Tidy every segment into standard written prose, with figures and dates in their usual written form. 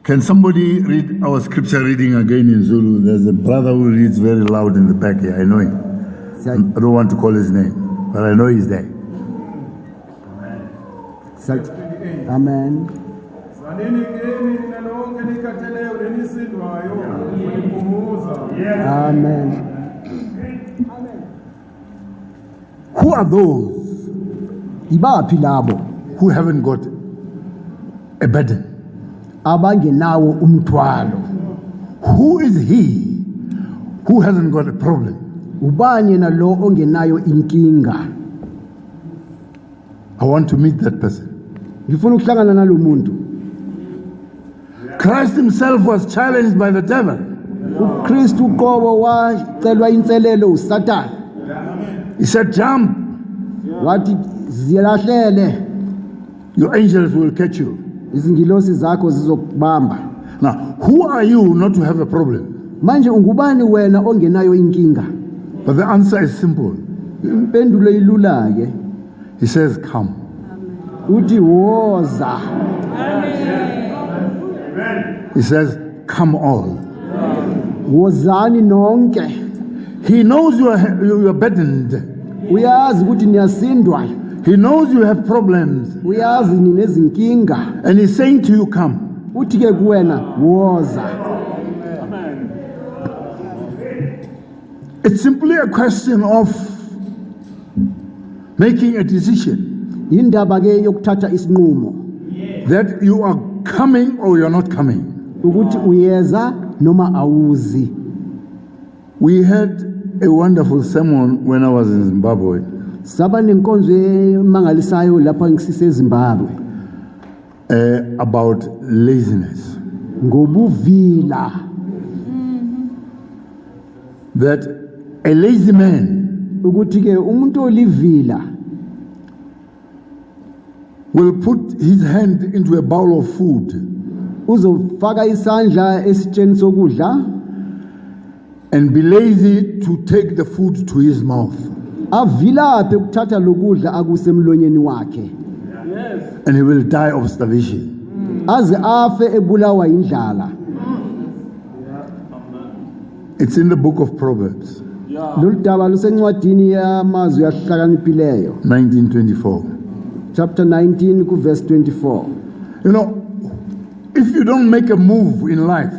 Can somebody read our scripture reading again in Zulu? There's a brother who reads very loud in the back here. I know him. I don't want to call his name, but I know he's there. Amen. Amen. Who are those Ibaphi labo who haven't got a burden? abangenawo umthwalo? Who is he who hasn't got a problem? Ubani na lo ongenayo inkinga? I want to meet that person. Ngifuna ukuhlangana nalomuntu. Christ himself was challenged by the devil. uKristu uqobo wacelwa inselelo uSathane. He said, jump, Wathi ziyalahlele, your angels will catch you. izingilosi zakho zizokubamba. Now, who are you not to have a problem? Manje ungubani wena ongenayo inkinga? But the answer is simple. Impendulo ilula ke. He says, come. Uthi woza. He says, come all. Wozani nonke. He knows you are burdened. Uyazi ukuthi niyasindwa. He knows you have problems. Uyazi ninezinkinga. And he's saying to you, come. Uthi ke kuwena woza. It's simply a question of making a decision Indaba ke yokuthatha isinqumo that you are coming or you're not coming. ukuthi uyeza noma awuzi. We had a wonderful sermon when I was in Zimbabwe Saba nenkonzo emangalisayo lapha ngisise Zimbabwe about laziness. ngobuvila. That a lazy man Ukuthi ke umuntu olivila will put his hand into a bowl of food uzofaka isandla esitsheni sokudla and be lazy to take the food to his mouth. avilaphe ukuthatha lokudla akusemlonyeni wakhe And he will die of starvation. aze afe ebulawa indlala. It's in the book of Proverbs, Lolu daba lusencwadini yamazwi ahlakaniphileyo 19:24. chapter 19 ku verse 24. You know, if you don't make a move in life,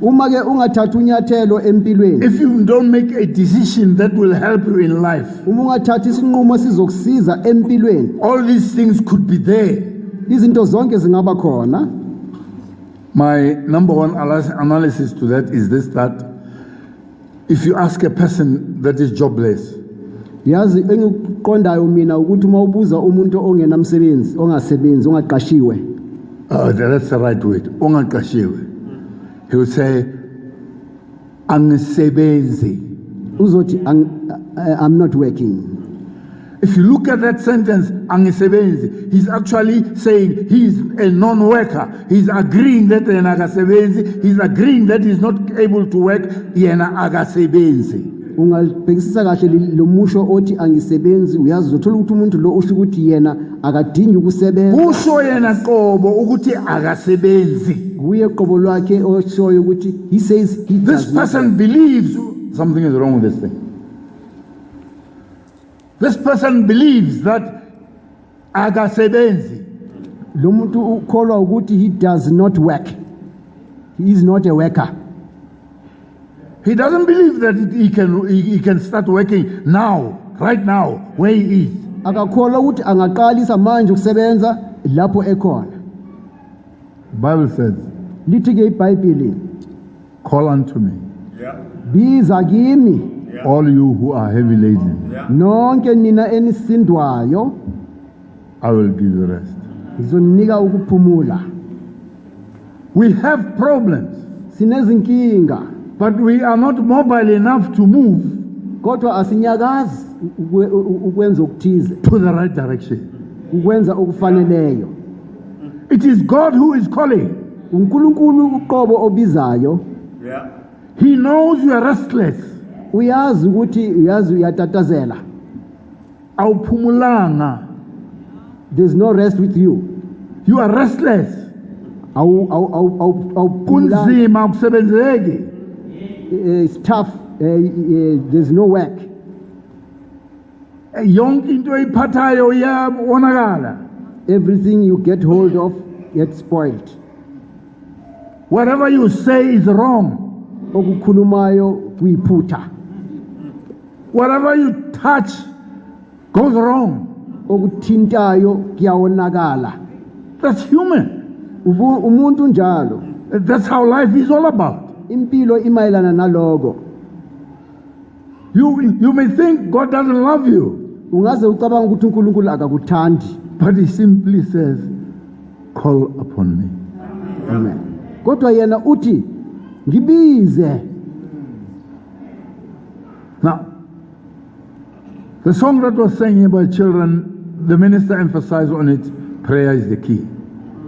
Uma ke ungathatha unyathelo empilweni, if you don't make a decision that will help you in life, uma ungathatha isinqumo sizokusiza empilweni, all these things could be there. izinto zonke zingaba khona. My number one analysis to that is this, that if you ask a person that is jobless, Yazi engikuqondayo mina ukuthi uma ubuza umuntu ongenamsebenzi, ongasebenzi, ongaqashiwe, that's the right word, ongaqashiwe, he will say, angisebenzi. uzothi I'm not working. If you look at that sentence, angisebenzi, he's actually saying he's a non-worker. He's agreeing that yena akasebenzi. He's agreeing that he's not able to work. Yena akasebenzi. Ungalibhekisisa kahle lo musho othi angisebenzi, uyazi uzothola ukuthi umuntu lo usho ukuthi yena akadingi ukusebenza. Usho yena qobo ukuthi akasebenzi. Kuye qobo lwakhe oshoyo ukuthi he says he This does not person work. believes something is wrong with this thing. This person believes that akasebenzi. Lo muntu ukholwa ukuthi he does not work. He is not a worker. He doesn't believe that he can start working now, right now, where he is. Akakholwa ukuthi angaqalisa manje ukusebenza lapho ekhona. Bible says, Lithi ke iBhayibheli, call unto me, biza kimi all you who are heavy laden, nonke nina enisindwayo, I will give you rest. ngizonika ukuphumula. We have problems, Sinezinkinga, but we are not mobile enough to move kodwa asinyakazi ukwenza okuthize, to the right direction. ukwenza okufaneleyo. It is God who is calling. uNkulunkulu uqobo obizayo. He knows you are restless. Uyazi ukuthi uyatatazela. Awuphumulanga. There's no rest with you. You are restless. awuphumula, kunzima akusebenzeki. it's tough, there's no work. Yonke into oyiphathayo iyabonakala. Everything you get hold of gets spoiled. Whatever you say is wrong. Okukhulumayo kuyiphutha. Whatever you touch goes wrong. Okuthintayo kuyawonakala. That's human. Umuntu njalo. That's how life is all about. Impilo imayelana nalogo. You may think God doesn't love you, Ungaze ucabanga ukuthi uNkulunkulu akakuthandi. but He simply says, call upon me. Amen. Kodwa yena uthi ngibize. Now, the song that was singing about children, the minister emphasized on it, prayer is the key.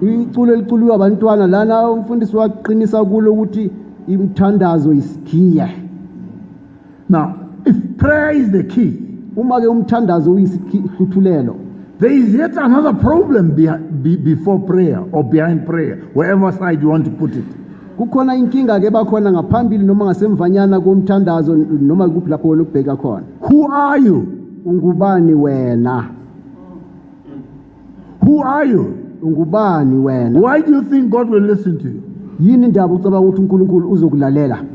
Iculo eliculwa abantwana lana umfundisi waqinisa kulo ukuthi imthandazo isikhiya. Now, if prayer is the key, Uma ke umthandazo uyisihluthulelo, there is yet another problem before prayer or behind prayer, wherever side you want to put it. kukhona inkinga ke bakhona ngaphambili noma ngasemvanyana komthandazo noma kuphi lapho wena ubheka khona. Who are you? Ungubani wena? Who are you? Ungubani wena? Why do you think God will listen to you? Yini indaba ucabanga ukuthi uNkulunkulu uzokulalela?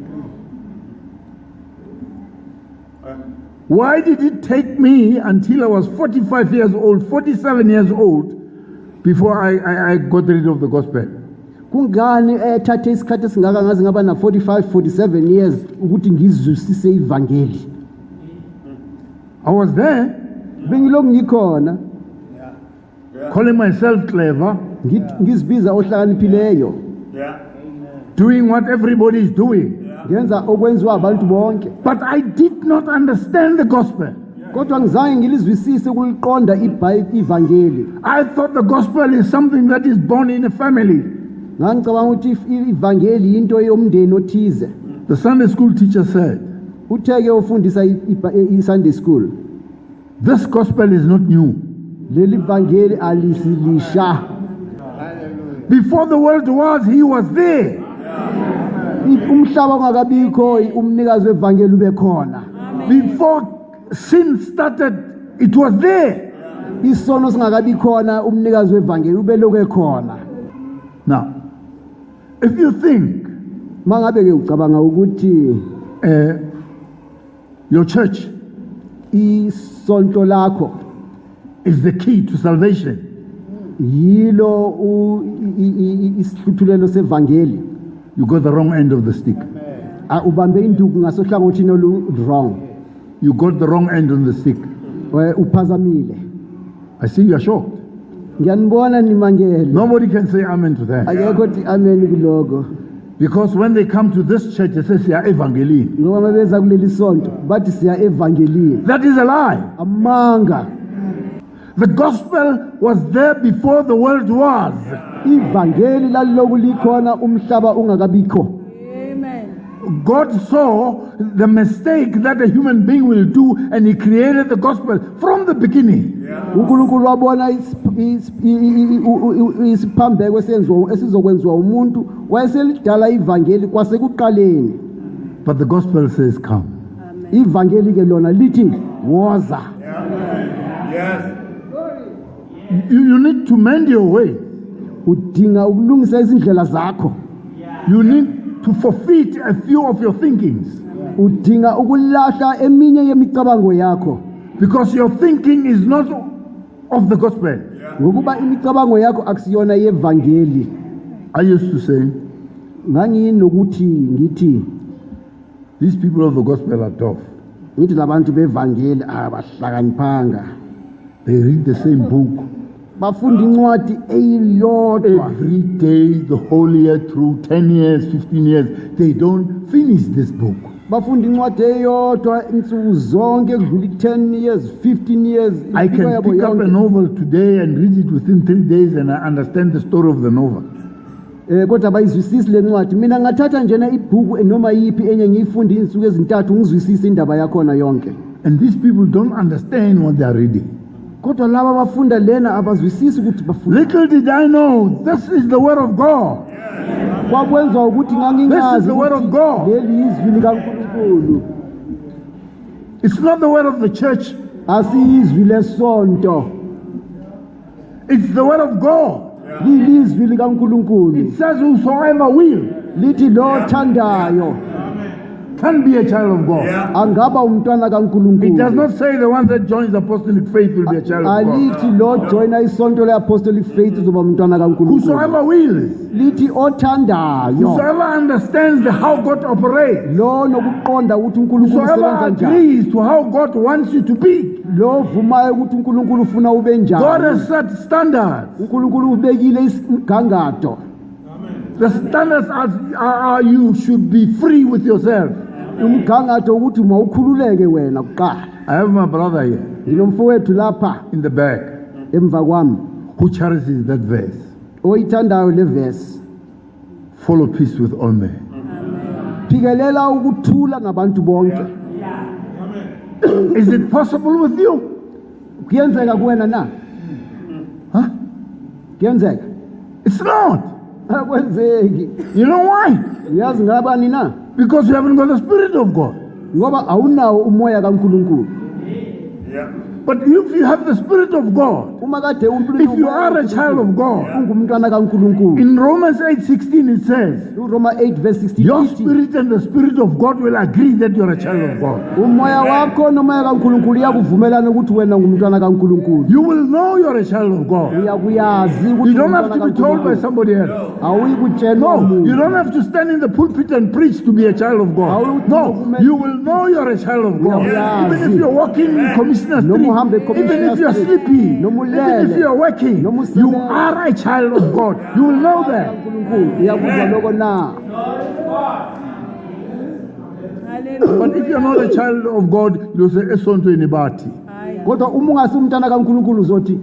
Why did it take me until I was 45 years old, 47 years old, before I got rid of the gospel? Kungani ethathe isikhathi esingaka ngaze ngaba na 45 47 years ukuthi ngizwisise ivangeli? I was there, Bengiloko ngikhona calling myself clever, ngizibiza ohlakaniphileyo, doing what everybody is doing. ngenza okwenziwa abantu bonke, But I did not understand the gospel. kodwa ngizange ngilizwisise ukuliqonda ivangeli. I thought the gospel is something that is born in a family. Ngicabanga ukuthi ivangeli into yomndeni othize. The Sunday school teacher said, Utheke ufundisa i-Sunday school, this gospel is not new. leli vangeli alisilisha. Before the world was, he was there. Umhlaba ungakabikho umnikazi wevangeli ube khona. Before sin started, it was there. Isono singakabi khona umnikazi wevangeli ube lokho ekhona. Now, if you think Mangabe ke ucabanga ukuthi your church isonto lakho is the key to salvation, yilo isihluthulelo sevangeli, you got the wrong end of the stick. ubambe induku ngasohlangothini olu wrong, You got the wrong end on the stick. uphazamile. I see you are shocked. Ngiyanibona nimangele. Nobody can say amen to that. Akekho thi amen kuloko. Because when they come to this church, they say, siya evangelini. Ngoba mabeza kuleli sonto bathi siya evangelini. That is a lie. Amanga. The gospel was there before the world was. Ivangeli laloku likhona umhlaba ungakabikho. God saw the mistake that a human being will do, and He created the gospel from the beginning. uNkulunkulu wabona isiphambeko esizokwenziwa umuntu, wayeselidala ivangeli kwasekuqaleni. But the gospel says, come. Ivangeli ke lona lithi woza. You need to mend your way. Udinga ukulungisa izindlela zakho. You need to forfeit a few of your thinkings. Udinga ukulahla eminye yemicabango yakho. Because your thinking is not of the gospel. Ngokuba imicabango yakho akusiyona yevangeli. I used to say, ngithi these people of the gospel are tough. ngithi labantu bevangeli abahlakaniphanga. They read the same book Bafunda incwadi eyodwa. every day, the whole year through, 10 years, 15 years. They don't finish this book. Bafunda incwadi eyodwa insuku zonke kudlula 10 years, 15 years. I can pick up a novel today and read it within 3 days, and I understand the story of the novel. Kodwa bayizwisisi le ncwadi. Mina ngathatha njena ibhuku noma yipi enye ngiyifunde insuku ezintathu ngizwisise indaba yakhona yonke. And these people don't understand what they are reading. kodwa laba abafunda lena abazwisisi ukuthi bafunda. Little did I know, this is the word of God. Kwakwenza ukuthi This is ngangingazi the word of God. leli izwi likaNkulunkulu. It's not the word of the church. Asiyizwi lesonto, It's the word of God. lilizwi likaNkulunkulu. It says whosoever will Lithi lo othandayo can be a child of God. angaba umntwana It does kaNkulunkulu. not say the one that joins apostolic faith will be a child of God. Alithi lo joina isonto leapostolic faith uzoba umntwana kaNkulunkulu. Whosoever wills, Lithi othandayo, whosoever understands how God operates, lo nokuqonda ukuthi uNkulunkulu whosoever usebenza njani, agrees to how God wants you to be. lo vumayo ukuthi uNkulunkulu ufuna ube God njani. has set standards. uNkulunkulu ubekile isigangatho. The standards are you should be free with yourself. Umgangatho ukuthi mawukhululeke wena kuqala. I have my brother here Nginomfowethu lapha in the back emva kwami who cherishes that verse. oyithandayo le verse. Follow peace with all men. Phikelela ukuthula nabantu bonke. Is it possible with you? Kuyenzeka kuwena na? Huh? Kuyenzeka? It's not. Akwenzeki. You know why? Uyazi ngabani na? Because you haven't got the Spirit of God. Ngoba awunawo umoya kaNkulunkulu. But if you have the Spirit of God, Uma kade if you are a child of God, ungumntwana kaNkulunkulu. in Romans 8:16 it says, Roma 8 verse 16. your spirit and the Spirit of God will agree that you're a child of God. Umoya wakho nomoya kaNkulunkulu yakuvumelana ukuthi wena ungumntwana kaNkulunkulu. You will know you're a child of God. Uyakuyazi ukuthi You don't have to be told by somebody else. awuyi kutshelwa No, you umuntu. don't have to stand in the pulpit and preach to be a child of God. No, you will know you're a child of God. Even if you're walking in Commissioner Street, even if you're sleepy, even if you're working, you are a child of God. You will know that. kaNkulunkulu uyakuzwa lokho na. But if you're not a child of God, you'll say, "Esonto inibati." Kodwa uma ungasi umntwana kaNkulunkulu uzothi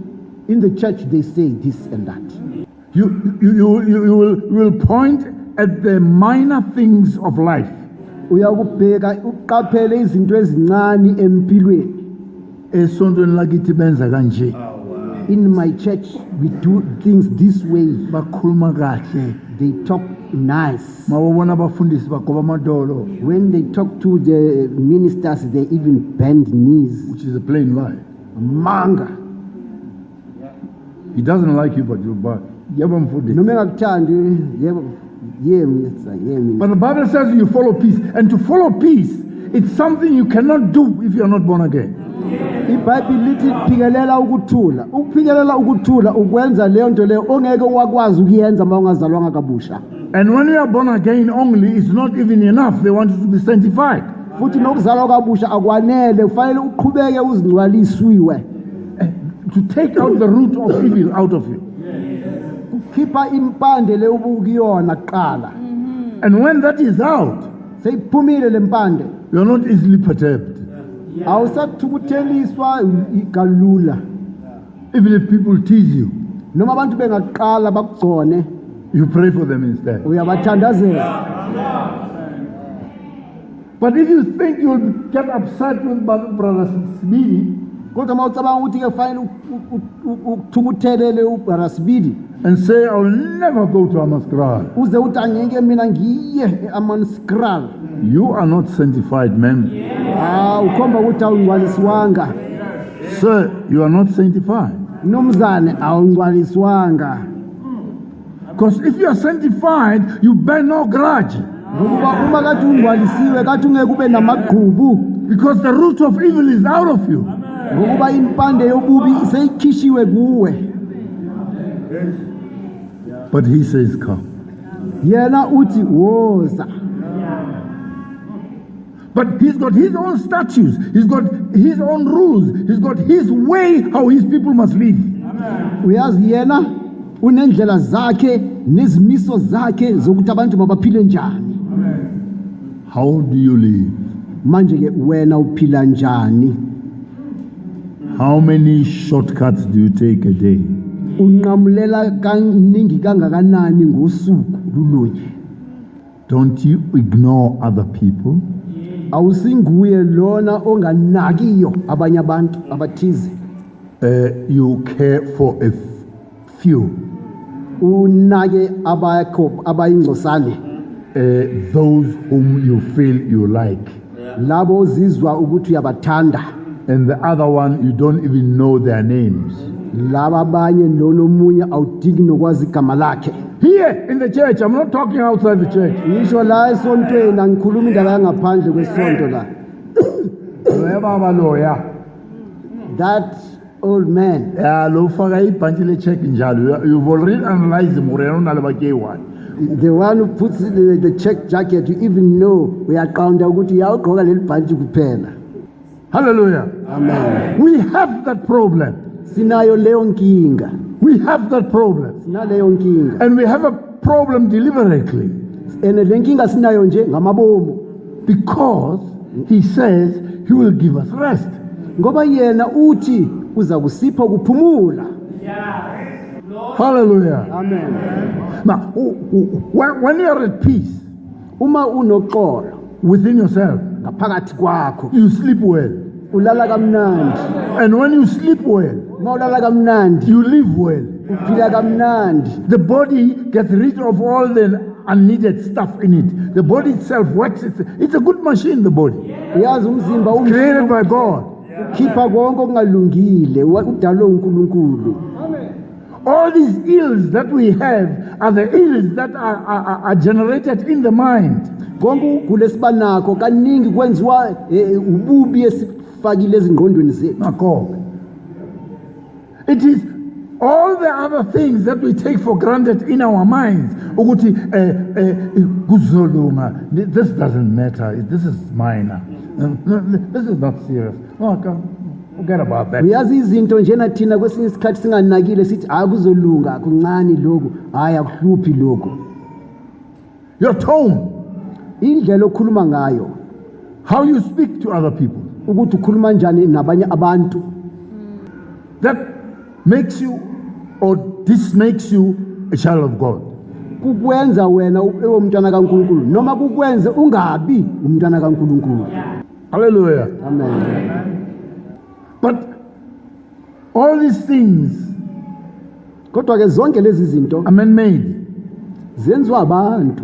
in the church they say this and that. You will point at the minor things of life. Uyakubheka uqaphele izinto ezincane empilweni. Esonto lakithi benza kanje. In my church we do things this way. Bakhuluma kahle. They talk nice. Mawubona abafundisi bagoba amadolo, When they talk to the ministers they even bend knees. which is a plain lie. Manga. He doesn't like you, but you but yebo mfundisi. Noma engakuthandi yebo yemi yemi. But the Bible says you follow peace, and to follow peace, it's something you cannot do if you are not born again. iBhayibheli lithi phikelela ukuthula. Ukuphikelela ukuthula ukwenza leyo nto leyo ongeke wakwazi ukuyenza uma ungazalwanga kabusha. And when you are born again only, it's not even enough. They want you to be sanctified. Futhi nokuzalwa kabusha akwanele, ufanele uqhubeke uzingcwaliswe. To take out the root of evil out of you. Khipha impande le ubukiyona kuqala. And when that is out, Seyiphumile lempande. you are not easily perturbed. Awusathukutheliswa igalula. Even if people tease you, Noma abantu bengaqala bakugcone, you pray for them instead. uyabathandazela. But if you think you'll get upset with Brother Sibidi Kodwa mawucabanga ukuthi ke fanele ukuthukuthelele uBarasbidi and say, I'll never go to Amaskral, uze uthi angeke mina ngiye eAmanskraal. you are not sanctified, ma'am. Ukhomba ukuthi awungcwaliswanga. Sir, you are not sanctified. Nomzane awungcwaliswanga. Because if you are sanctified, you bear no grudge. Ngoba uma kathi ungcwalisiwe kathi ungeke ube namagqubu. Because the root of evil is out of you. Ngokuba impande yobubi seyikhishiwe kuwe. But he says, come. Yena uthi woza. But he's got his own statutes. He's got his own rules. He's got his way how his people must live. Uyazi yena unendlela zakhe nezimiso zakhe zokuthi abantu mabaphile njani. How do you live? Manje ke wena uphila njani? How many shortcuts do you take a day? Unqamulela kaningi kangakanani ngosuku lulunye? Don't you ignore other people? Awusinguye lona onganakiyo abanye abantu abathize. you care for a few, unake abakho abayingcosane, those whom you feel you like. labo ozizwa ukuthi uyabathanda, And the other one, you don't even know their names. laba abanye nomunye awudingi nokwazi igama lakhe. Here in the church, I'm not talking outside the church. Ngisho la esontweni angikhuluma indaba yangaphandle kwesonto la. That old man, You've already analyzed him. the one who puts the check jacket, you even know uyaqonda ukuthi uyawugqoka leli bhanti kuphela. Hallelujah. Amen. We have that problem. Sinayo leyo nkinga. We have that problem. Sinaleyo nkinga. And we have a problem deliberately. And le nkinga sinayo nje ngamabomu. Because he says he will give us rest. Ngoba yena uthi uza kusipha ukuphumula. Hallelujah. Amen. Now, when you are at peace Uma unoxolo within yourself, ngaphakathi kwakho, you sleep well. ulala kamnandi. And when you sleep well, Uma ulala kamnandi, you live well. uphila kamnandi. The body gets rid of all the unneeded stuff in it. The body itself works. It's a good machine, the body. Uyazi umzimba Created by God. ukhipha konke okungalungile, udalwe uNkulunkulu. All these ills that we have are the ills that are generated in the mind. Konke ukugula esibanakho kaningi kwenziwa ububi esifakile ezingqondweni zethu. Nakho. It is all the other things that we take for granted in our minds. Ukuthi kuzolunga. This doesn't matter. This is minor. This is not serious. No, forget about that. Uyazi izinto njena thina kwesinye isikhathi singanakile sithi akuzolunga kuncane lokho, hayi akuhluphi lokho. Your tone, Indlela okhuluma ngayo, how you speak to other people, ukuthi ukhuluma njani nabanye abantu, that makes you or dismakes you a child of God. kukwenza wena ube umntwana kaNkulunkulu noma kukwenze ungabi umntwana kaNkulunkulu. Hallelujah. Amen. But all these things Kodwa ke zonke lezi zinto are man-made. zenziwa abantu,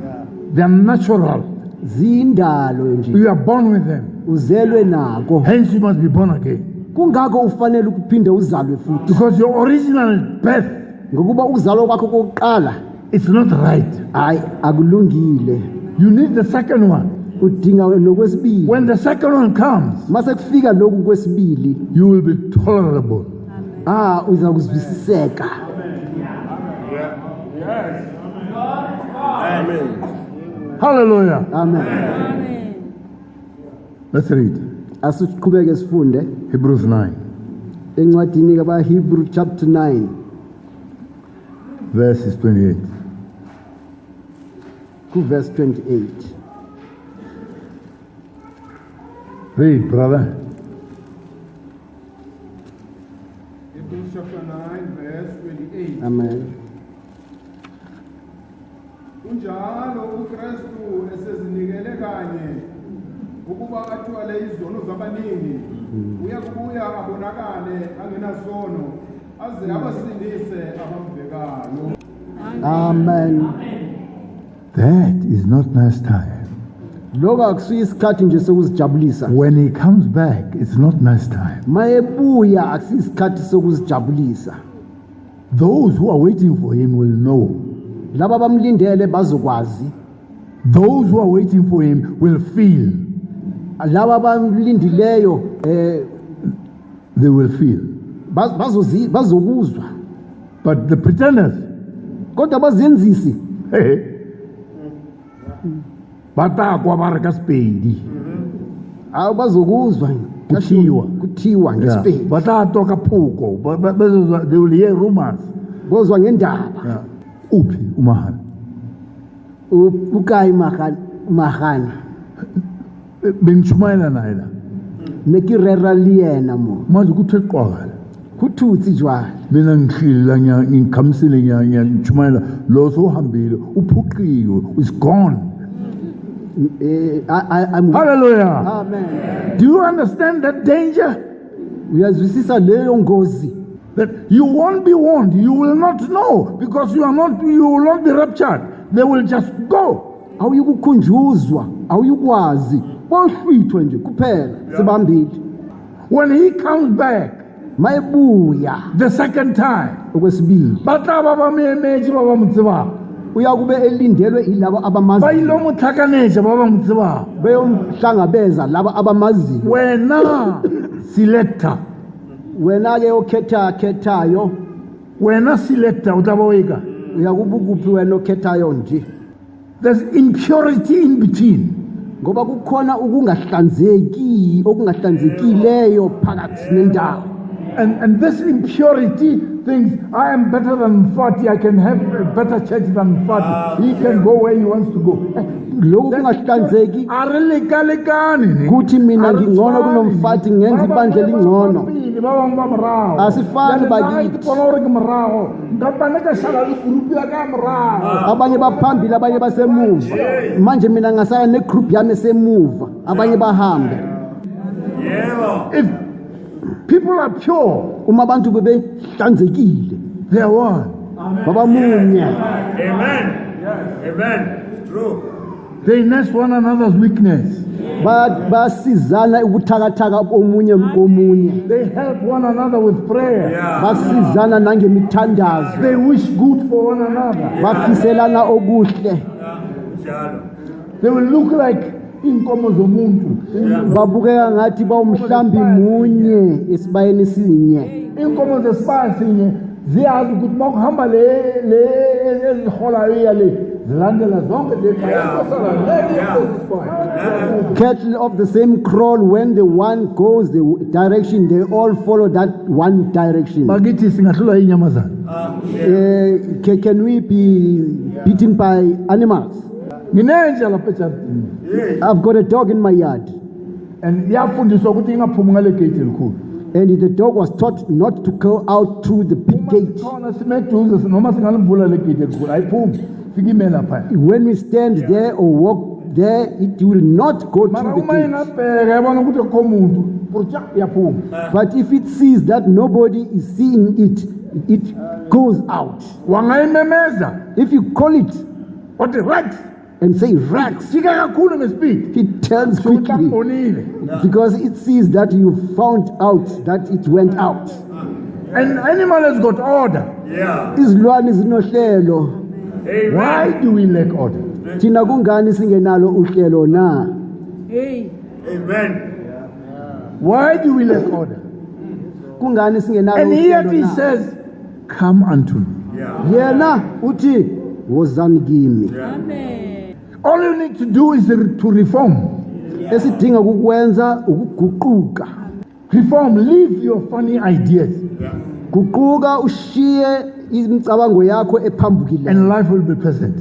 They are natural. zindalo nje, You are born with them. uzelwe nako. Hence you must be born again. Kungako ufanele ukuphinde uzalwe futhi, Because your original birth, ngokuba uzalwa kwakho kokuqala it's not right. hayi akulungile, You need the second one. udinga nokwesibili. When the second one comes, Mase kufika lokhu kwesibili, you will be tolerable. uza kuzwisiseka. Hallelujah. Amen. Let's read Asiqhubeke sifunde Hebrews 9, encwadini kaBahebrew chapter 9 verses 28. ku verse 28. Read, brother. Hebrews chapter 9 verse 28. Amen. Kunjalo uKristu esezinikele kanye ukuba athwale izono zabaningi uyakubuya abonakale angenasono aze abasindise abamvekayo. Amen. That is not nice time. Lokho akusiyo isikhathi nje sokuzijabulisa. When he comes back, it's not nice time. Mayebuya akusiyo isikhathi sokuzijabulisa. Those who are waiting for him will know. Laba bamlindele bazokwazi. Those who are waiting for him will feel. Laba bamlindileyo They will feel. bazokuzwa. But the pretenders, Kodwa bazenzisi hey, batakwa baraka spedi. bazokuzwa kuthiwa ngesipedi. Batatoka phuko. They will hear rumors. Bozwa ngendaba. Yeah. Uphi umahana. Ukai mahana Bengichumayela naye la. nekirera liyena mo Manje kuthe qwala. kuthutsi jwala. Mina ngihlila ngikhamisile ngichumayela lo sohambile uphuqiwe is gone. Hallelujah. Amen. Do you understand that danger? Uyazwisisa leyo ngozi. that you won't be warned, you will not know, because you will not be raptured. They will just go. awuyikukhunjuzwa awuyikwazi bohlwithwe nje kuphela sibambile When he comes back mayebuya the second time, okwesibili bataba bamemeji baba mtsibako, uyakube elindelwe ilabo abamaziyo bayilo mutlhakaneja baba mtsibako, beyomhlangabeza laba abamaziyo wena selector, wena-ke okhethayo wena selector utaba weka. uyakuba ukuphi wena okhethayo nje There's impurity in between. ngoba kukhona okungahlanzekileyo phakathi nendawo And this impurity thinks, I am better than 40, I can have a better church than 40. He can go where he wants to go. lokhu kungahlanzeki Arilekani. kuthi mina ngingcono kunomfati ngenza ibandla elingcono Asifani bakithi. abanye baphambili abanye basemuva manje mina ngasaya negroup yami esemuva abanye bahambe If people are pure, uma abantu bebehlanzekile they are one. babamunye Amen. Amen. True. They nurse one another's weakness. basizana ubuthakathaka omunye komunye They help one another with prayer. basizana nangemithandazo They wish good for one another. bafiselana okuhle Shalom. They will look like inkomo zomuntu. babukeka ngathi bawumhlambi munye esibayeni sinye Inkomo zesibaya sinye ziyazi ukuthi makuhamba le eziholayo le zilandela zonke le cattle of the same crawl when the one goes the direction they all follow that one direction bakithi singahlulwa inyamazana. can we be beaten by animals Nginenja lapha ejardini I've got a dog in my yard and yafundiswa ukuthi ingaphumi ngale gate elikhulu. and the dog was taught not to go out through the big gate Khona simeduze noma singalivula le gate elikhulu ayiphumi fika ime lapha. when we stand there or walk there it will not go Mara through the uma gate ingabheka yabona ukuthi akho muntu burja yaphuma. but if it sees that nobody is seeing it it goes out Wangayimemeza if you call it uthi right and say rats sika kakhulu ngespeed. it turns quickly Utambonile. because it sees that you found out that it went out An animal has got order. Yeah. izilwane zinohlelo Amen. Why do we lack order? thina kungani singenalo uhlelo na Amen. Why do we lack order? kungani singenalo And yet uhlelo he na says, come unto me. Yeah. yena uthi wozani kimi All you need to do is to reform. esidinga kukwenza ukuguquka Reform, leave your funny ideas guquka ushiye imicabango yakho ephambukile and life will be pleasant.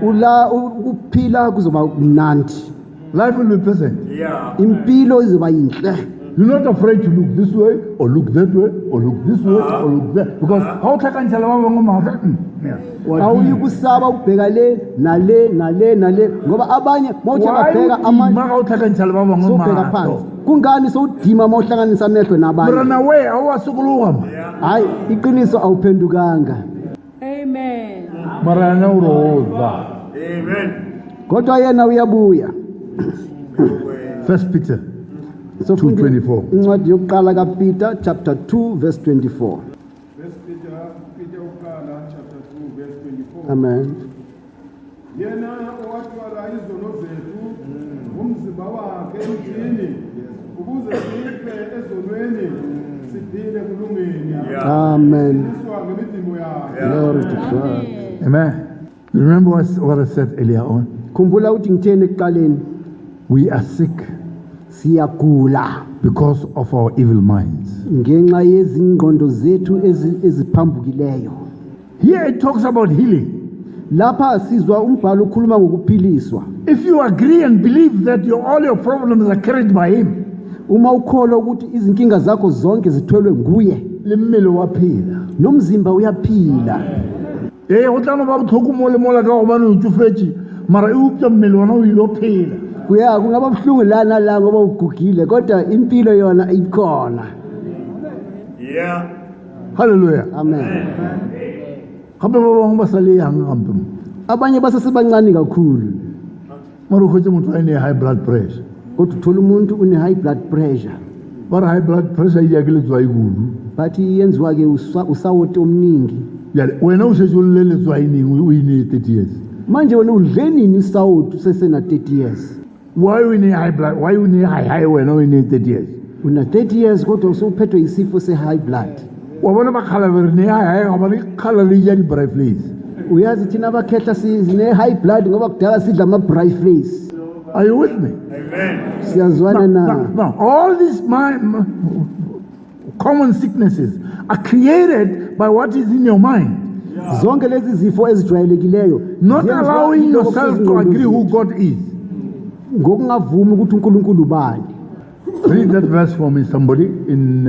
ukuphila kuzoba mnandi Life will be pleasant. Yeah. impilo izoba yinhle You're not afraid to look this way or look that way or look this way or look that. Because how can awuyi kusaba ukubheka le nale ngoba abanye mawuthi ababheka amanye sobheka phansi kungani sowudima mawuhlanganisa amehlo nabanye hayi iqiniso awuphendukanga Amen. Amen. kodwa yena uyabuya First Peter Sofunda 2:24. incwadi yokuqala kaPeter chapter 2 verse 24 First Peter ukuqala chapter 2 verse 24. amen Yena owathwala izono zethu ngomzimba wakhe emthini ukuze sife ezonweni siphile kulungeni. amen Iswa ngemidimo yakhe. glory to God Amen. You remember what I said earlier on? khumbula ukuthi ngitheni ekuqaleni We are sick siyagula because of our evil minds. ngenxa yezingqondo zethu eziphambukileyo Here it talks about healing. lapha sizwa umbhalo ukhuluma ngokuphiliswa If you agree and believe that all your problems are carried by him, uma ukholwa ukuthi izinkinga zakho zonke zithwelwe nguye limmele waphila. nomzimba uyaphila Go tla ba botlhoko mo le mola ka gobane o tsofetse mara e upša mmele wona o ile o phela. kungaba buhlungu lana la ngoba ugugile kodwa impilo yona ikhona Yeah. Hallelujah. Amen. Gape ba bangwe ba sa le yang gampe mo. Abanye basesebancane kakhulu. Mara o khwetse motho a ne high blood pressure. Kodwa uthola umuntu une high blood pressure. Bara high blood pressure iya ke letswai kudu. Bathi yenziwa ke usawoti omningi. Yale wena o setse o le letswai ning o ine 30 years. Manje wena udle nini isawoti usesena 30 years? Why you need high blood? Why you need high when you need 30 years? Una 30 years kodwa usuphethwe isifo se high blood. Wabona bakhala verne high ngoba ikhala liya di bright face. Uyazi thina bakhetha sine high blood ngoba kudala sidla ama bright face. Are you with me? Amen. Siyazwana na. No. All these common sicknesses are created by what is in your mind. Zonke lezi zifo ezijwayelekileyo. Not allowing yourself to agree who God is. Ngokungavumi ukuthi uNkulunkulu ubani. Read that verse for me, somebody, in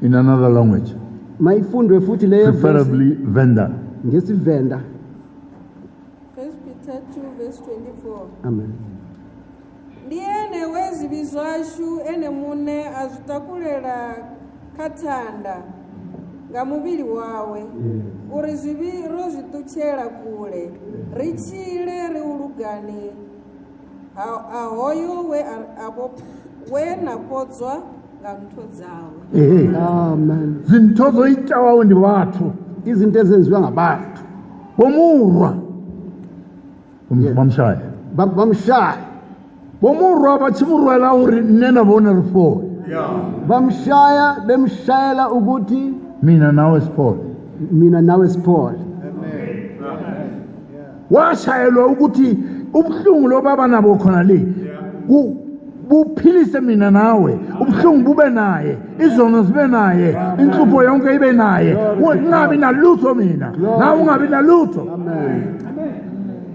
another language, Mayifundwe futhi leyo preferably Venda. ngesivenda. 1 Peter 2 verse 24. Amen. Ndiene wezibi zwashu ene mune azvitakulela katanda nga muvili wawe uri zivi rozvituchela kule richile riulugani ahoyo we napodzwa nga ntho dzawe. Amen. Zintho zoitawawo ndi bathu Izinto ezenziwa ngabantu. bomurwa bamshaya Bamshaya. bomurwa bachimurwela uri nena bona rifo Bamshaya bemshayela ukuthi mina nawe sport mina nawe Paul. washayelwa ukuthi ubuhlungu lobaba nabo khona le buphilise mina nawe ubuhlungu bube naye izono zibe naye inhlupho yonke ibe naye ungabi nalutho mina nawe ungabi nalutho. Amen.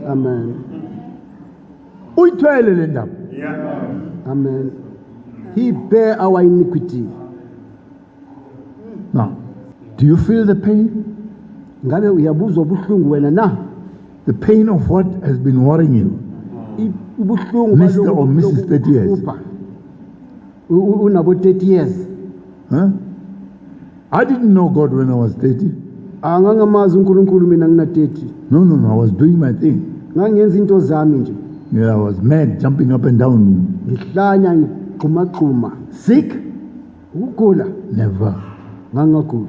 Amen. Uyithwele le ndaba. Amen. He bear our iniquity. Now, do you feel the pain? Ngabe uyabuzwa ubuhlungu wena na? The pain of what has been worrying you? Ubuhlungu Mr. or Mrs. 30 years. Unabo 30 years. Huh? I didn't know God when I was 30. Angangamazi uNkulunkulu mina ngina 30. No, I was doing my thing. Ngangenza into zami nje. Yeah, I was mad, jumping up and down. Ngihlanya ngigquma. Sick? Ukugula? Never. Ngangaguli.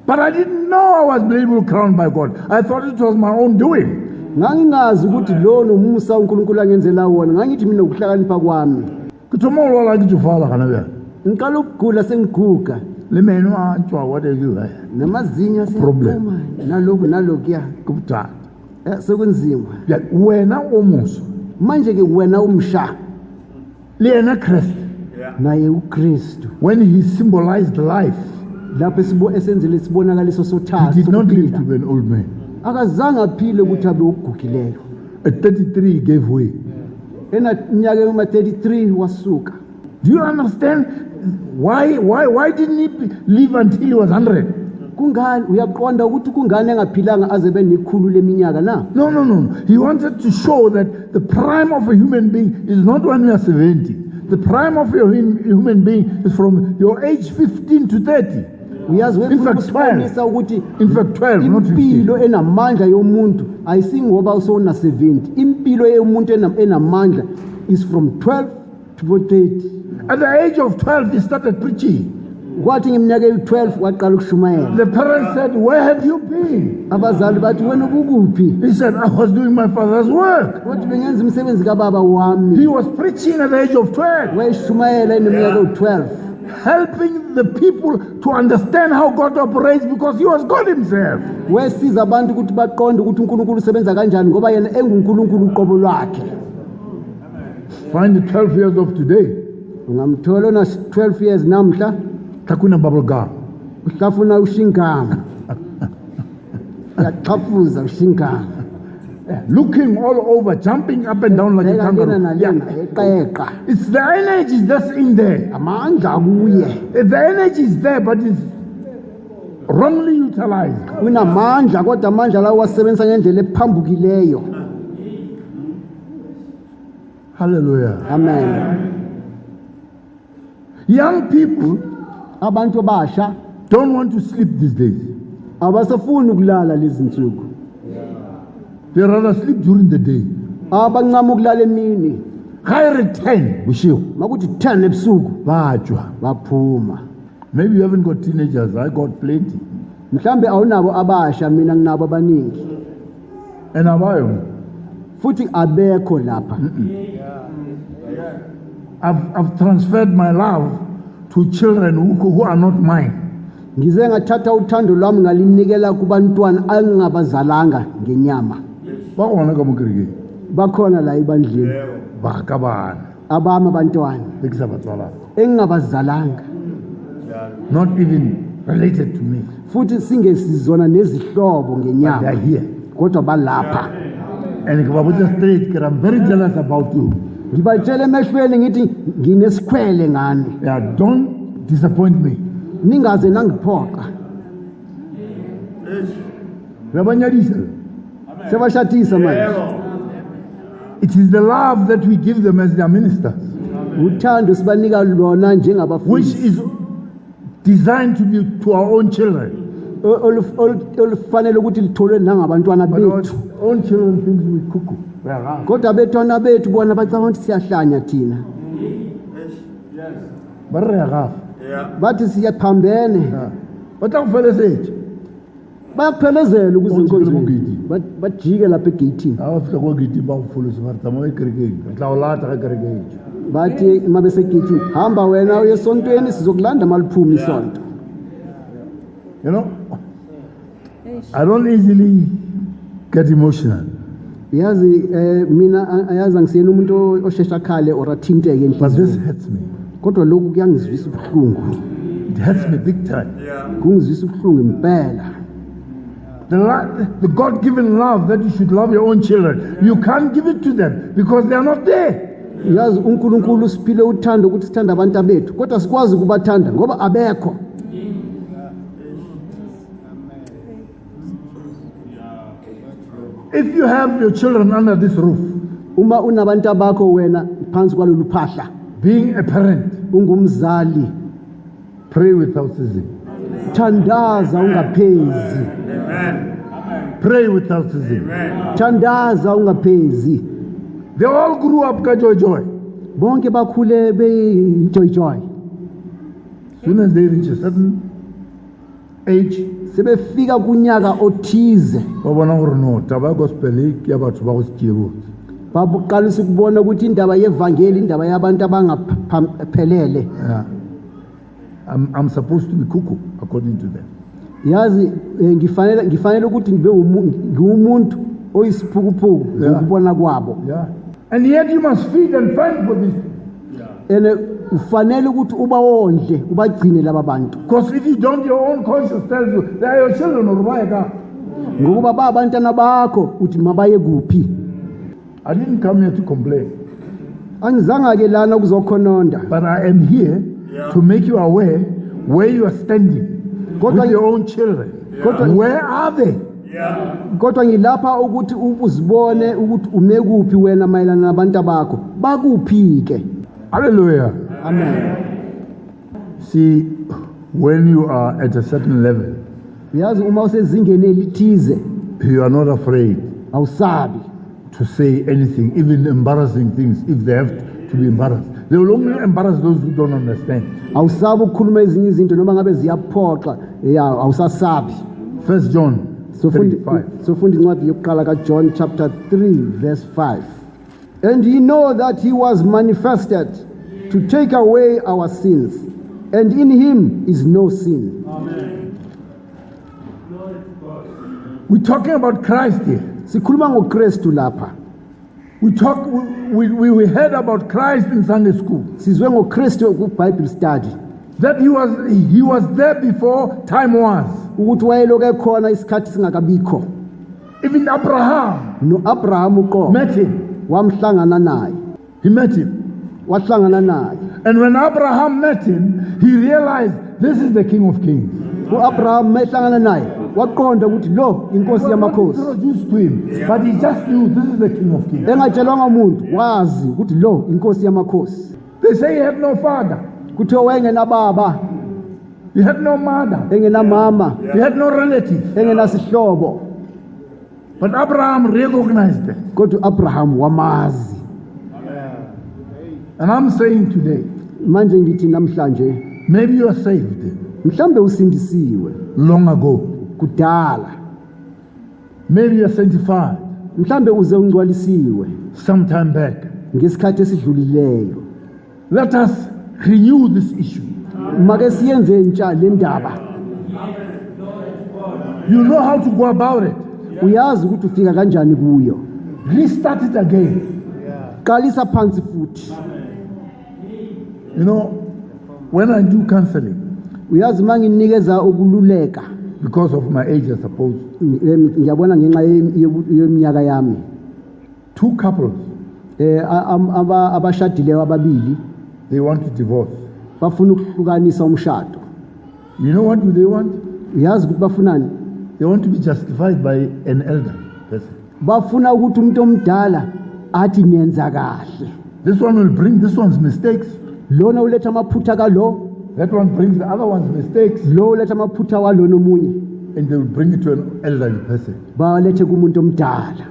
But I didn't know I was being crowned by God. I thought it was my own doing. Ngangingazi ukuthi lo nomusa uNkulunkulu angenzela wona. Ngangithi mina ukuhlakanipha kwami. Kuthoma ulwala kujufala kana bya. Ngiqala ukugula sengiguga. Le menu antwa what are you? Namazinyo Problem. Naloku ya. Kubutata. Sekunzima. Ya wena omuso. Manje ke wena umsha. Lena Christ. Naye uKristu. When he symbolized life, Lapho esenzele sibonakaliso he sothathu. did not live to be an old man. Akazange aphile ukuthi abe ugugileyo. At 33 he gave way. Ena nyaka ema 33 wasuka. Do you understand why didn't he live until he was 100? Kungani uyaqonda ukuthi kungani engaphilanga aze benekhulu leminyaka na? No. He wanted to show that the prime of a human being is not when you are 70. The prime of a human being is from your age 15 to 30. Uyazi In fact, 12. ukuthi In fact, 12, not 15. impilo enamandla yomuntu ayisingoba usona 70. Impilo yomuntu enamandla is from 12 to 30. At the age of 12, he started preaching. Kwathi ngeminyaka eyi-12 waqala ukushumayela. The parents said, "Where have you been?" Abazali bathi wena ubukuphi? He said, "I was doing my father's work." Wathi bengenza umsebenzi kababa wami. He was preaching at the age of 12, Wayeshumayela eneminyaka ewu-12. helping the people to understand how God operates because he was God himself. Wesiza abantu ukuthi baqonde ukuthi uNkulunkulu usebenza kanjani ngoba yena enguNkulunkulu uqobo lwakhe. Find the 12 years of today. Ungamthola na 12 years namhla Takuna bubble gum. uhlafuna ushingama. Yaqhafuza ushingama. Looking all over, jumping up and down like a Lena kangaroo. nalena eqeqa. It's the energy that's in there. Amandla kuye. The energy is there, but it's wrongly utilized. Unamandla kodwa amandla lawo wasebenzisa ngendlela ephambukileyo. Hallelujah. Amen. Young people, Abantu basha don't want to sleep these days. abasafuni ukulala lezi nsuku, They rather sleep during the day. abancama ukulala emini. Higher 10, bushiwo. Makuthi 10 ebusuku Bajwa. baphuma. Maybe you haven't got teenagers. I got plenty. Mhlambe awunabo abasha, mina nginabo abaningi. And abayo. Futhi abekho lapha. I've transferred my love to children who are not mine. Ngize ngathatha uthando lwami ngalinikela kubantwana angingabazalanga ngenyama. Bakhona ka mokereke. Bakhona la ibandleni Ba ka bana. abami abantwana Ekisabatsala. engingabazalanga, Not even related to me. futhi singesizona nezihlobo But they are ngenyama, here. kodwa balapha. And ngibabutsa straight, because I'm very jealous about you. Ngibatshela emehlweni ngithi nginesikhwele ngani, Yeah, don't disappoint me. ningaze nangiphoqa. Rabanyadisa. Sebashathisa manje. It is the love that we give them as their ministers, Uthando sibanika lona which njengabafundisi, is designed to be to our own children. olufanele ukuthi litholwe nangabantwana But our bethu. own children think we cuckoo. We are wrong. Kodwa abantwana bethu bona bacabanga ukuthi siyahlanya thina, But we are wrong. bathi siyaphambene, Yeah. But I'm fellows age. bayaphelezela ukuze Bajike enkonzweni. emgidini. Bajike lapha egeyithini, Awafika kwa gidi ba ufulu sivarta mo ekerekeni. Tlawulata ka kerekeni. bathi uma besegeyithini, hamba wena uye esontweni sizokulanda maliphume isonto. You know, I don't easily get emotional. Yazi mina ayazi angisiyena umuntu oshesha khale or athinteke But this enhliziyweni, hurts me. kodwa lokhu kuyangizwisa ubuhlungu, It hurts me big time. kungizwisa ubuhlungu impela. The God-given love that you should love your own children, you can't give it to them because they are not there. Yazi uNkulunkulu usiphile uthando ukuthi sithanda abantu bethu, kodwa sikwazi ukubathanda ngoba abekho. If you have your children under this roof, Uma unabantu bakho wena phansi kwalolu phahla, being a parent, ungumzali, pray without ceasing. thandaza ungaphezi, Pray without ceasing. thandaza ungaphezi. They all grew up joy. Bonke bakhule bejoy joy. Soon as they reach a certain age, Sebefika kunyaka othize, ba bona gore no taba ya gospel ke ya batho ba go se botse. babuqalisa ukubona ukuthi indaba yevangeli indaba yabantu abangaphelele. Yeah. I'm supposed to be cuckoo according to them. Yazi ngifanele ukuthi ngiwumuntu oyisiphukuphuku Yeah. ngokubona kwabo. Yeah. And yet you must feed and find for these people. Ene ufanele ukuthi ubawondle ubagcine laba bantu, Because if you don't, your own conscience tells you they are your children or why. ngokuba babantwana bakho uthi mabaye kuphi. I didn't come here to complain, Angizanga ke lana ukuzokhononda, but I am here to make you aware where you are standing Kodwa- with your own children. Kodwa- Where are they? kodwa ngilapha ukuthi uzibone ukuthi ume kuphi wena mayelana nabantu bakho, bakuphi ke. Hallelujah. Amen. See, when you are at a certain level, Yazi uma usezingeni elithize you are not afraid awusabi to say anything, even embarrassing things, if they have to be embarrassed. They will only embarrass those who don't understand. awusabi ukukhuluma ezinye izinto noma ngabe ziyaphoxa, ya awusasabi. 1 John Sofunda 3:5. incwadi yokuqala kaJohn chapter 3 verse 5. And ye know that he was manifested to take away our sins, and in him is no sin. We're talking about Christ here. Sikhuluma ngoKristu lapha. We heard about Christ in Sunday school. Sizwe ngoKristu ku-Bible study. That he was there before time was. Ukuthi wayeloku ekhona isikhathi singakabikho. Even Abraham No-Abraham uqobo met him. wamhlangana naye. He met him. Wahlangana naye. And when Abraham met him, he realized this is the King of Kings. U-Abraham mehlangana naye waqonda ukuthi lo inkosi He was not yamakhosi. introduced to him, but he just knew this is the King of Kings. Engatshelwanga umuntu wazi ukuthi lo inkosi yamakhosi. They say he had no father. Kuthiwa wayengena baba. He had no mother. engenamama, He had no relative. engenasihlobo. But Abraham recognized them. Kodwa Abraham wamazi. And I'm saying today, Manje ngithi namhlanje maybe you are saved mhlambe usindisiwe long ago. kudala. Maybe you are sanctified Mhlambe uze ungcwalisiwe sometime back. ngesikhathi esidlulileyo. Let us renew this issue. Make siyenze entsha le ndaba. You know how to go about it. Uyazi ukuthi ufika kanjani kuyo. Restart it again. Qalisa phansi futhi. You know, when I do counseling, Uyazi manginikeza ukululeka because of my age, I suppose, ngiyabona ngenxa yeminyaka yami. two couples, Abashadileyo ababili they want to divorce. bafuna ukuhlukanisa umshado. You know what do they want? Uyazi ukuthi bafunani? They want to be justified by an elder person. Bafuna ukuthi umuntu omdala athi nenza kahle. This one will bring this one's mistakes. Lona uletha amaphutha kalo, That one brings the other one's mistakes, lo uletha amaphutha walona omunye. and they will bring it to an elderly person. Balethe kumuntu omdala.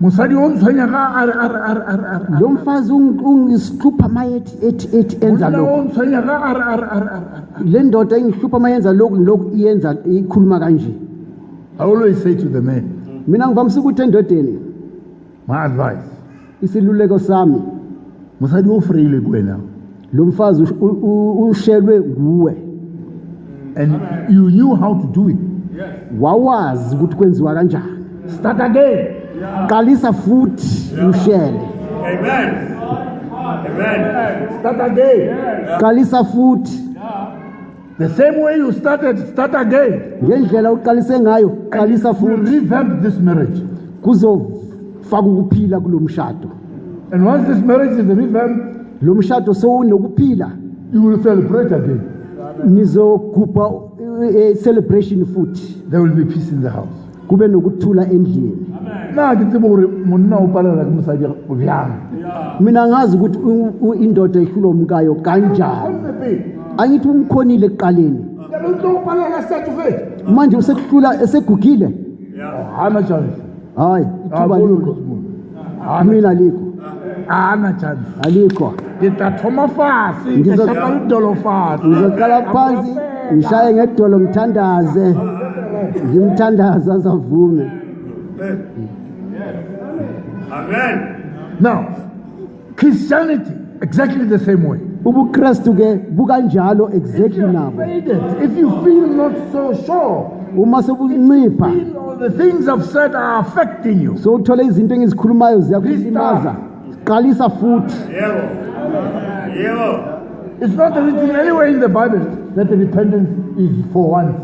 Musadi o ntshwenya ka ar. Lo mfazi ungishlupha mayethi enza Monna lokho. o ntshwenya ka ar. Le ndoda ingihlupha mayenza lokhu iyenza ikhuluma kanje. I always say to the men, Mina ngivamisa ukuthi endodeni my advice, isiluleko sami musadi o freile kuwena. lo mfazi ushelwe nguwe. And you knew how to do it. Wawazi ukuthi kwenziwa kanjani. Start again. Qalisa futhi ushele. Amen. Amen. Start again. Qalisa futhi. The same way you started, start again. Ngendlela uqalise ngayo, qalisa You futhi. revamp this marriage. Kuzofaka ukuphila kulomshado. And once this marriage is revamped, Lo mshado sowunokuphila, you will celebrate again. nizogubha celebration futhi. There will be peace in the house. Kube nokuthula endlini. Na ke tsebo hore monna o palela ke mosadi o byang. Mina ngazi ukuthi indoda ihlula umkayo kanjani. Angithi umkhonile ekuqaleni. Ke tlo palela certificate. Manje usekuhlula esegugile. Hana chance. Hayi, ithuba likho. Mina likho. Hana chance. Alikho. Ke tla thoma fase, ke Ngizo- shapa idolo fase. Ngizoqala phansi, ngishaye ngedolo ngithandaze. Ngimthandaza azavume. Amen. Now, Christianity exactly the same way. UbuKristu ke bukanjalo exactly nabo. If you feel not so sure, Uma sebuncipha, feel all the things I've said are affecting you. so uthole izinto engizikhulumayo ziyakulimaza. Qalisa futhi. Yebo. It's not written anywhere in the Bible that the repentance is for once.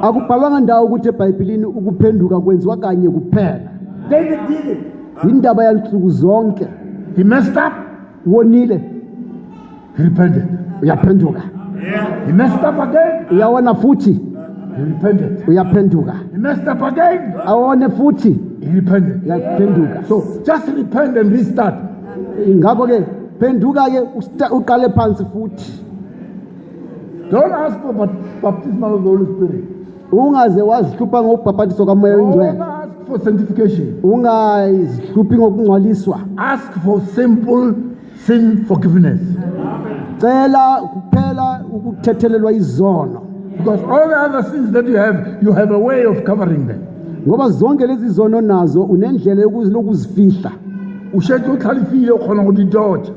Akubhalwanga ndawo ukuthi eBhayibhelini ukuphenduka kwenziwa kanye kuphela. David did it. Indaba yansuku zonke. He messed up, Wonile, he repented. uyaphenduka. He messed up again, Uyawona futhi, he repented. uyaphenduka. He messed up again, Awone futhi, he repented. uyaphenduka. So just repent and restart. Ngakho ke phenduka ke uqale phansi futhi. Don't ask for baptism of the Holy Spirit. Ungaze wazihlupha ngokubhaphathiswa kamoya Don't oyingcwele. ask for sanctification. Ungazihluphi ngokungcwaliswa. Ask for simple sin forgiveness. Cela kuphela ukuthethelelwa izono. Because all the other sins that you have a way of covering them. Ngoba zonke lezi zono nazo unendlela yokuzifihla. Ushethe ukhalifile ukhona ukuthi dodge.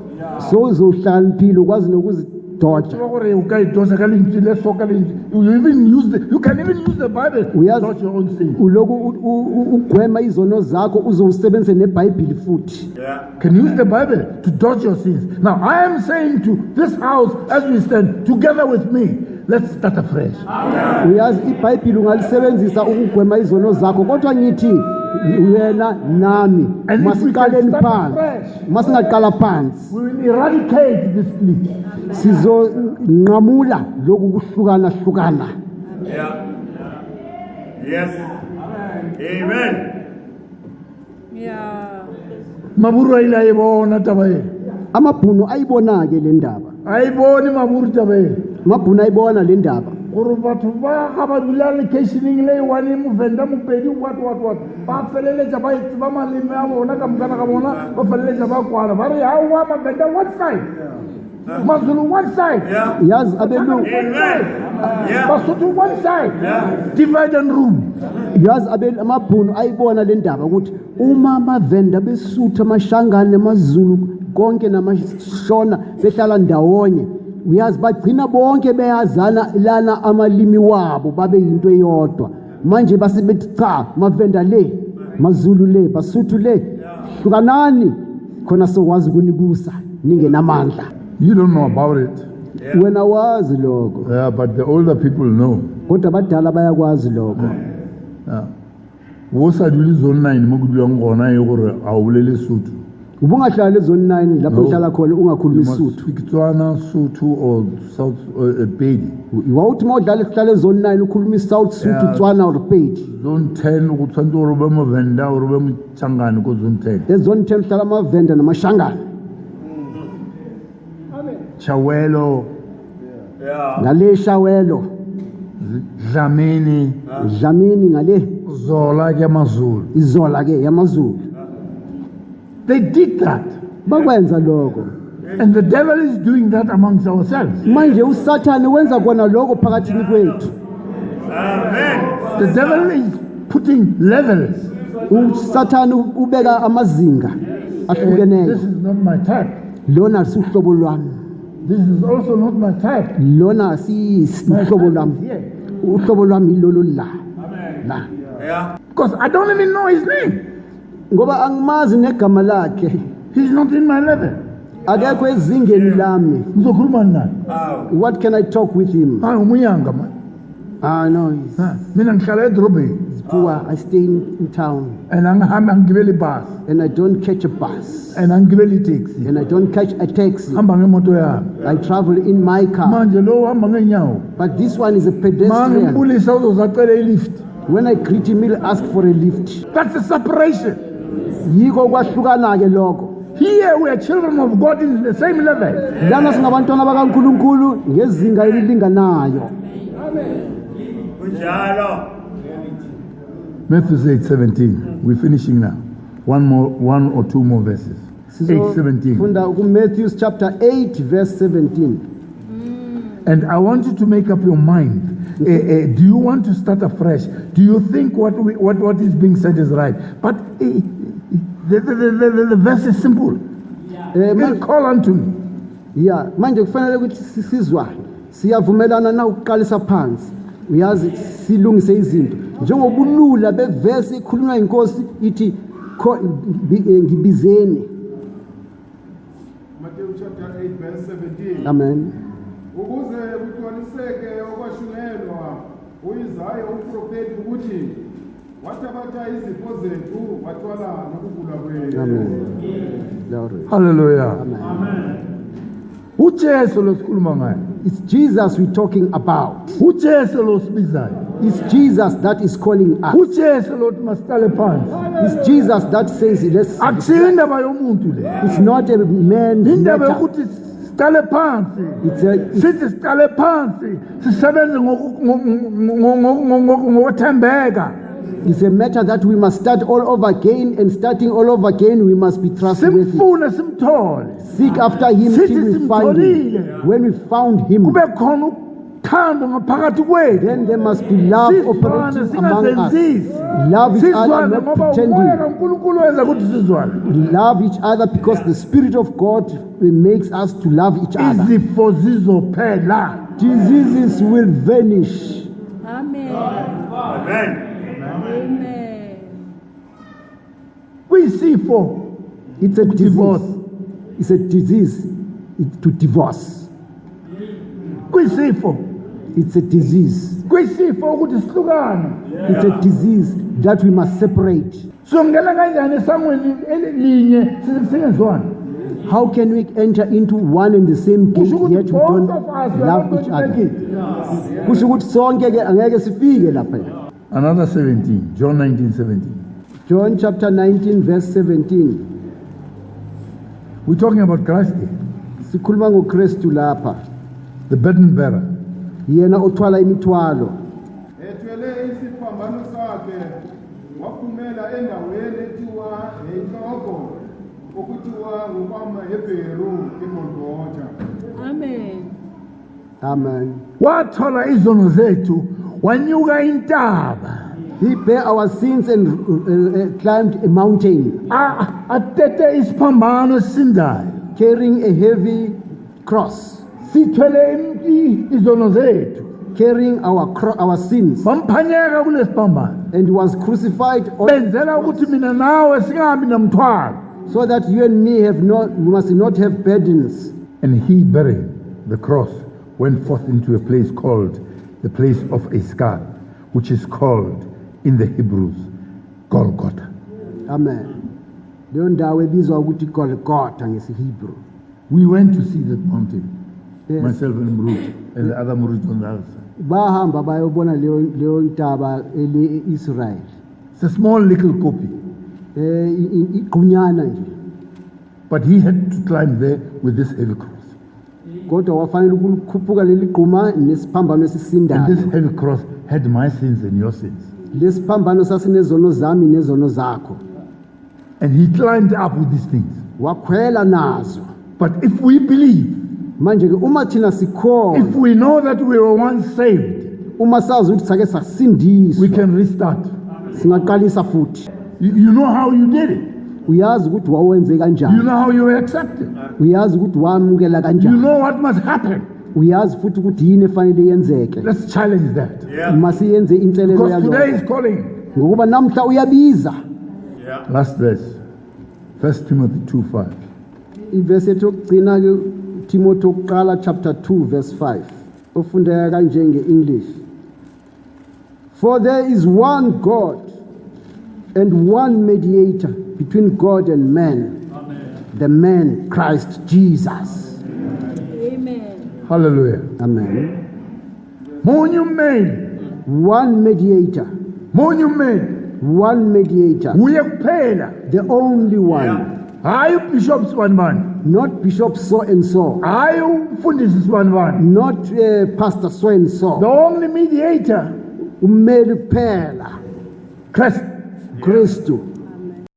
So uzohlaniphile ukwazi nokuzidoja. Gore o ka itosa ka lentswe le so ka lentswe. You can even use the Bible to Uyazi- dodge your own sins. Uloku ugwema izono zakho uzowusebenzise neBhayibheli futhi. Can use the Bible to dodge your sins. Now I am saying to this house as we stand together with me, let's start afresh. Uyazi iBhayibheli ungalisebenzisa ukugwema izono zakho kodwa ngithi wena nami And if we can masiqaleni start phansi. afresh, Masingaqala phansi we will eradicate this split. sizonqamula lokhu kuhlukana. Yeah. Yes. Amen. Yeah. Maburu a ile a e bona taba e. Amabhunu ayibona ke le ndaba. A e bone maburu taba e. Amabhunu ayibona le ndaba. gore batho ba ga ba dula locationeng le one movenda mopedi what ba feleletša ba tseba maleme a bona ka mokana ga bona ba feleletša ba kwana ba re hawa mavenda one side mazulu one side yazi abelungu basotho one side divide and rule yazi amabhunu ayibona le ndaba ukuthi uma amavenda besutha amashangane amazulu konke namashona behlala ndawonye uyazi bagcina bonke beyazana lana amalimi wabo babe yinto eyodwa manje basibethi cha mavenda le mazulu le basuthu le hlukanani khona sokwazi ukunibusa ningenamandla. You don't know about it. Wena wazi lokho Yeah, but the older people know. kodwa abadala bayakwazi lokho. Yeah. Wo sa dule zone 9 mo kudulang gona e gore a o bolele Sotho. Ubungahlala ezone 9 lapho No. uhlala khona You ungakhulumi must Sotho. speak Tswana, Sotho or South Pedi. Wawuthi mawudlala ehlala ezone 9 ukhuluma iSouth Sotho Yeah. Tswana or Pedi. Zone 10 go tshwanetse gore be movenda gore be mochangane ko zone 10. Ezone 10 uhlala amavenda namashangane. Chawelo, Ngale shawelo, Dlamini, Dlamini ngale Zola ke Mazulu. izola ke yamazulu. They did that. Bakwenza lokho. And the devil is doing that amongst ourselves. Manje uSathane wenza kona lokho phakathini kwethu. The devil is putting levels. uSathane ubeka amazinga This ahlukeneyo. is not my type. Lona sihlobo lwami. This is also not my type. Lona My sihlobo type lwami. is here. Uhlobo lwami lolo la. La. Because I don't even know his name. Ngoba angimazi negama lakhe. He's not in my level. Akekho ezingeni lami. Ngizokhuluma naye. What can I talk with him? Hayi umuyanga man. No, he's Ha, mina ngihlala edrobheni poor. I stay in town and angihambi angigibeli ibhasi and I don't catch a bus and angigibeli itaxi. and I don't catch a taxi. Hamba ngemoto yami. I travel in my car. Manje lo hamba ngeenyawo. But this one is a pedestrian. Mangimbulisa uzozacela ilift. When I greet him, he'll ask for a lift. That's a separation. Yiko kwahlukana ke lokho. Here we are children of God in the same level. Lana singabantwana bakaNkuluNkulu ngezinga elilinganayo. Kunjalo. Matthew 8:17. We're finishing now. One or two more verses. 8:17. Funda Matthew chapter 8 verse 17. And I want you to make up your mind. Do you want to start afresh? Do you think what is being said is right? But the verse is simple. Call unto me. Yeah, manje kufanele ukuthi sisizwa siyavumelana na ukuqalisa phansi. Uyazi silungise izinto. Njengobulula beverse ikhulunywa inkosi ithi ngibizeni. Matthew chapter 8 verse 17. Amen. Ukuze kugcwaliseke okwashunyelwa uIsaya umprofeti ukuthi wathabatha izipho zethu wathwala nokugula kwethu. Amen. Glory. Hallelujah. uJesu lo sikhuluma ngaye. It's Jesus we're talking about. uJesu lo sibizayo. It's Jesus that is calling us. uJesu lo masihlale phansi. It's Jesus that says let's. Akusiyo indaba yomuntu le. It's not a man's Indaba matter. yokuthi sihlale phansi. It's a Sithi sihlale phansi sisebenze ngokuthembeka. It's a matter that we must start all over again, and starting all over again, we must be trustworthy. Simfune simthole. Seek after him Sithi till we find him. simtholile. When we found him, Kube khona uthando ngaphakathi kwethu. then there must be love Sizwane operating among us. singazenzisi. Love each other, Sizwane not ngoba umoya pretending. kaNkulunkulu wenza ukuthi sizwane. Love each other because the Spirit of God makes us to love each other. Izifo zizophela. Diseases will vanish. Amen. Amen. Amen. Kuyisifo It's a divorce. disease. It's a disease to divorce. Kuyisifo. It's a disease. Kuyisifo ukuthi sihlukane. It's a disease that we must separate. Songena kanjani esangweni elinye singezwani? How can we enter into one and the same gate Kusho ukuthi yet we both don't of us we are love not each going to make other? it. Kusho ukuthi sonke ke angeke sifike lapha. Another 17, John 19:17. John chapter 19 verse 17. We're talking about Christ here, Sikhuluma ngoKristu lapha. the burden bearer. yena othwala imithwalo ethwele isiphambano sakhe waphumela endaweni ethiwa inhloko okuthiwa ngokwamaHebheru iGolgotha. Amen. amen. wathola izono zethu wanyuka intaba He bare our sins and climbed a mountain, atete isiphambano esindayo carrying a heavy cross, sithwele izono zethu carrying our sins, bamphanyeka kulesiphambano and was crucified on, benzela ukuthi mina nawe singabi nomthwalo. so that you and me we must not have burdens. And he, bearing the cross, went forth into a place called the place of a skull, which is called in the Hebrews Golgotha. Amen. Leyo ndawo ebizwa ukuthi Golgotha ngesiHebrew. We went to see that mountain, Yes. myself and Murut, and the other Murut on the other side. Bahamba bayobona leyo ntaba Israel. It's a small little copy, Igqunyana nje. but he had to climb there with this heavy cross. Kodwa wafanele ukukhuphuka leli gquma nesiphambano And this esisindayo. heavy cross had my sins and your sins. Lesiphambano sasinezono zami nezono zakho. And he climbed up with these things. Wakhwela nazo. But if we believe, Manje ke uma thina if sikholwa, we know that we were once saved, uma sazi ukuthi sake we sasindiswa, can restart. singaqalisa futhi. You know how you did it. Uyazi ukuthi wawenze You kanjani. know how you were accepted. Uyazi ukuthi wamukela You kanjani. know what must happen. Uyazi futhi ukuthi yini efanele yenzeke. Let's challenge that. Yeah. Masiyenze inselelo Because today yalokho. is calling. Ngokuba namhla uyabiza. Yeah. Last verse, 1 Timothy 2:5. Iverse yokugcina ke Timothy oqala chapter 2 verse 5. Ofundeka kanje ngeEnglish. For there is one God and one mediator between God and man. The man Christ Jesus. Amen. Hallelujah. Amen. Monument. One mediator. Monument. One mediator. Uye kuphela. The only one. Yeah. Hayi bishops banibani. Not Bishop so and so. Hayi umfundisi banibani. Not Pastor so and The so. only mediator, Ummeli kuphela. Christ. Kristu.